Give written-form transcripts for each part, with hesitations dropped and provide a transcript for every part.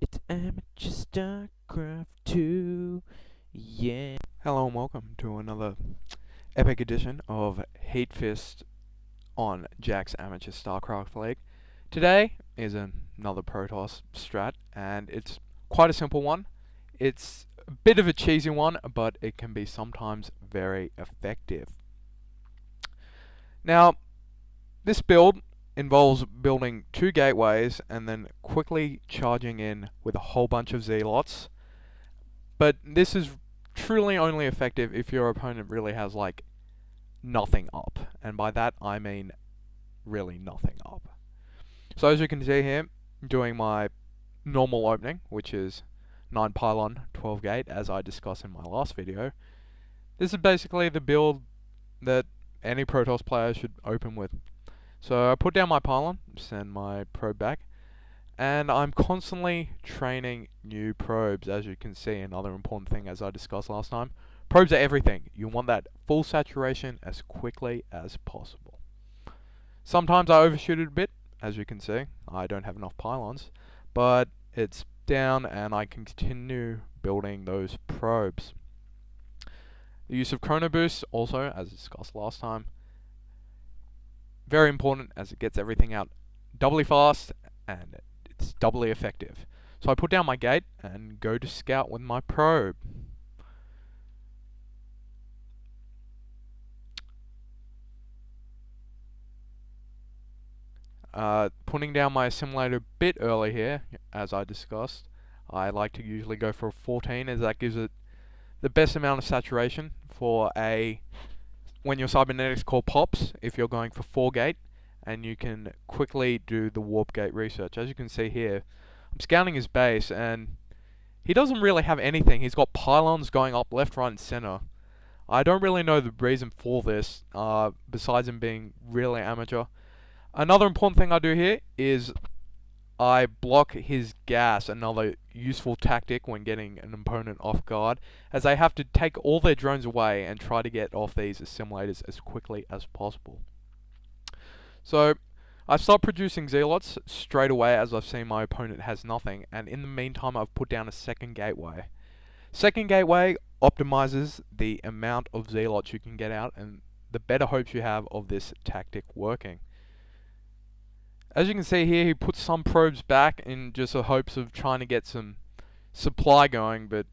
It's Amateur Starcraft 2, yeah. Hello and welcome to another epic edition of Heatfist on Jack's Amateur Starcraft League. Today is another Protoss strat, and it's quite a simple one. It's a bit of a cheesy one, but it can be sometimes very effective. Now, this build involves building 2 gateways and then quickly charging in with a whole bunch of zealots. But this is truly only effective if your opponent really has like nothing up, and by that I mean really nothing up. So as you can see here, doing my normal opening, which is 9 pylon, 12 gate, as I discussed in my last video. This is basically the build that any Protoss player should open with. So I put down my pylon, send my probe back, and I'm constantly training new probes. As you can see, another important thing as I discussed last time, probes are everything. You want that full saturation as quickly as possible. Sometimes I overshoot it a bit. As you can see, I don't have enough pylons, but it's down and I can continue building those probes. The use of chrono boost also, as discussed last time, very important as it gets everything out doubly fast and it's doubly effective. So I put down my gate and go to scout with my probe. Putting down my assimilator a bit early here, as I discussed. I like to usually go for a 14 as that gives it the best amount of saturation for when your cybernetics core pops, if you're going for 4 gate, and you can quickly do the warp gate research. As you can see here, I'm scouting his base, and he doesn't really have anything. He's got pylons going up left, right, and center. I don't really know the reason for this, besides him being really amateur. Another important thing I do here is I block his gas, another useful tactic when getting an opponent off guard, as they have to take all their drones away and try to get off these assimilators as quickly as possible. So I start producing zealots straight away as I've seen my opponent has nothing, and in the meantime I've put down a second gateway. Second gateway optimizes the amount of zealots you can get out and the better hopes you have of this tactic working. As you can see here, he puts some probes back in just the hopes of trying to get some supply going, but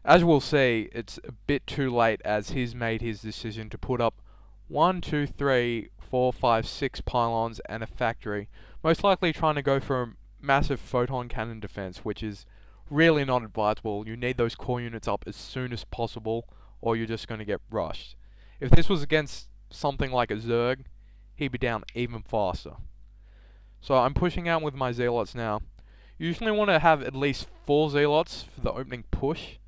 as we'll see, it's a bit too late as he's made his decision to put up 1, 2, 3, 4, 5, 6 pylons and a factory, most likely trying to go for a massive photon cannon defense, which is really not advisable. You need those core units up as soon as possible, or you're just going to get rushed. If this was against something like a Zerg, he'd be down even faster. So I'm pushing out with my zealots now. Usually want to have at least 4 zealots for the opening push,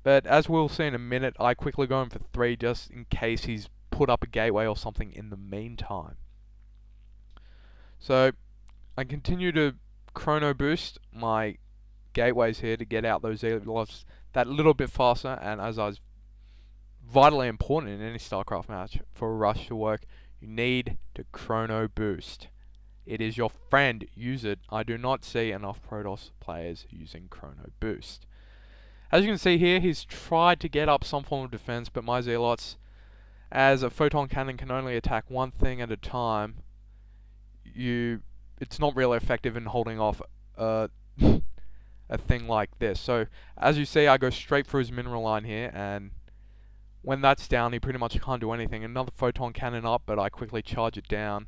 but as we'll see in a minute, I quickly go in for 3 just in case he's put up a gateway or something in the meantime. So I continue to chrono boost my gateways here to get out those zealots that little bit faster, and as I was vitally important in any StarCraft match for a rush to work, you need to chrono boost. It is your friend, use it. I do not see enough Protoss players using chrono boost. As you can see here, he's tried to get up some form of defense, but my zealots, as a photon cannon can only attack one thing at a time, it's not really effective in holding off a thing like this. So as you see, I go straight for his mineral line here, and when that's down, he pretty much can't do anything. Another photon cannon up, but I quickly charge it down.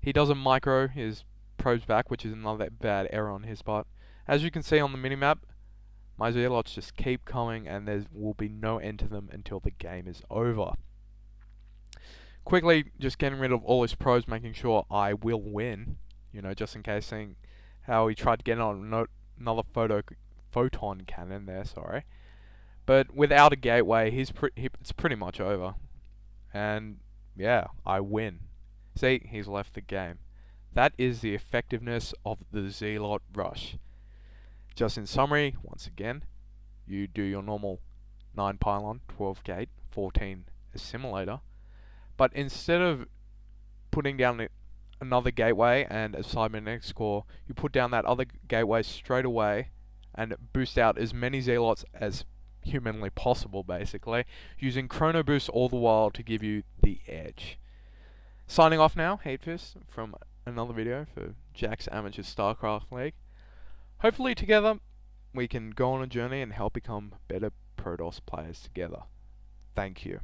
He doesn't micro his probes back, which is another bad error on his part. As you can see on the minimap, my zealots just keep coming and there will be no end to them until the game is over. Quickly just getting rid of all his probes, making sure I will win, just in case, seeing how he tried to get on another photon cannon there, sorry. But without a gateway, it's pretty much over. And yeah, I win. See, he's left the game. That is the effectiveness of the Zealot Rush. Just in summary, once again, you do your normal 9 pylon, 12 gate, 14 assimilator, but instead of putting down another gateway and a cybernetics core, you put down that other gateway straight away and boost out as many zealots as humanly possible, basically, using chrono boost all the while to give you the edge. Signing off now, Heatfist, from another video for Jack's Amateur Starcraft League. Hopefully together we can go on a journey and help become better Protoss players together. Thank you.